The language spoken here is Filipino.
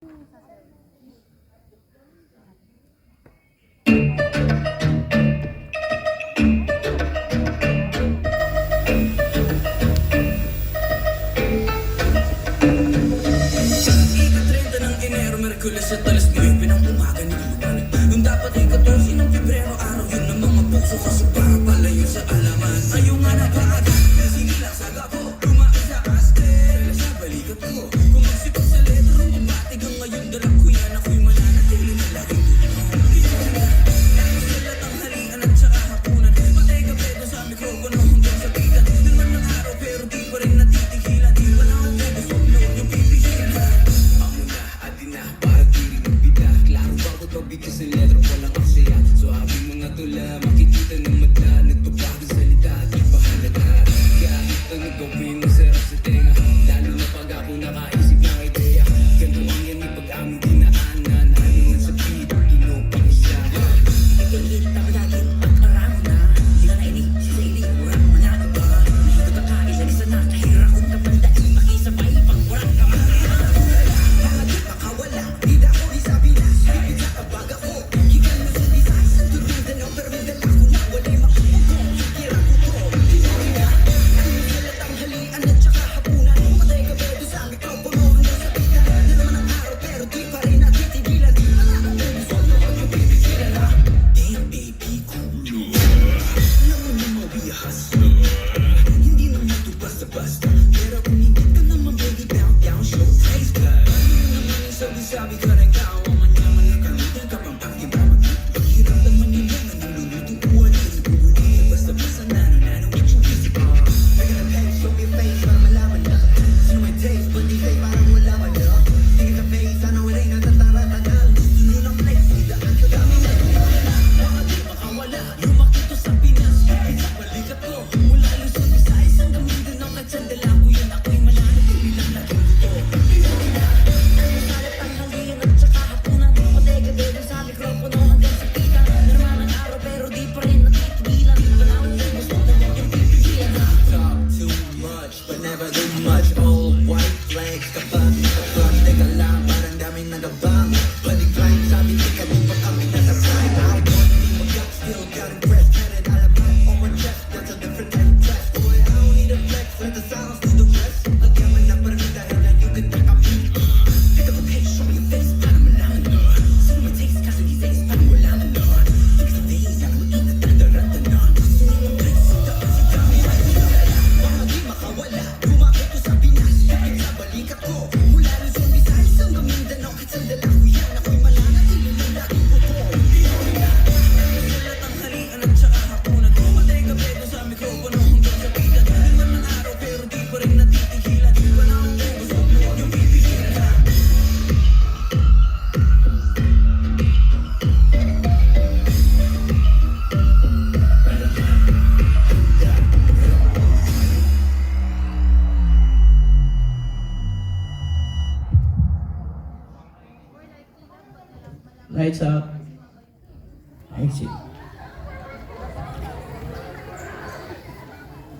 Merkulis at alas 9 ng umaga niliwanag. Nung dapat ay 14 ng Pebrero, araw yun ng mga puso kasi para palayo sa alaman. Ayaw nga na kaagad, sinilang saga ko, lumaan sa kastel sa balikat ko. Kung magsipag sa letra, mabatig ang ngayon, dalang ko yan, ako'y mananatili na laging nagsulat ang halian at saka hapunan. Patay gabi doon sa mikropono hanggang sa pitan. Naman ng araw pero di pa rin natitigilan. Di pa na ako busog na yung pipigilan. Amo na, adi na, pagbigay sa letra walang aksaya. Suabi mga tula, makikita ng mata. Nagtupag ang salita, di pa halaga. Kahit ang nagawin, masarap sa tenga. Lalo na pag ako nakaisip ng ideya. Ganto ang yan ipag aming dinaanan. Halingan sa pito, tinupang isa. Ikilit ako dati, pag-aramo na. Di ka nainig, sa ilig, urang manalo ba? Nahito ka kain, sa isa na. Kahira kong kapandai, makisabay, pag urang ka man. Baka di makawala, di na ako isabi na. Sabi ka rin ka, ang manyaman na kamitin ka pang pakiramag. Paghirap naman nila na nilulutuan. Nilulutuan, basta-basta nano-nano at yung isip ko. They're gonna pay, show me face para malaman na. Sino may taste, but di say parang wala man na. Tingin sa face, sana wala'y natataratagal. Gusto nyo ng flex, idaan sa dami na. Baka di makawala, lumaki to sa Pinas. Sa balikat ko, mula Luzon, Visayas hanggang Mindanao. Kahit sandala ko yan, ako'y mananatili lang laging buto. Much old white flags kapag teka lang parang daming nagabang balik line sabi tika di pa kami nasa prime I want me mag-up still got impressed headed alam mo on my chest that's a different impress boy I don't need a flex let the sounds do the rest agayaman na parang dahil na you can take a beat pick up a page show me your face para malaman na sino may taste kasi di taste parang wala man na tika sa face ang mainit na darata na gusto nyo ng place sa daan sa dami baka di makawala Lights up. Exit.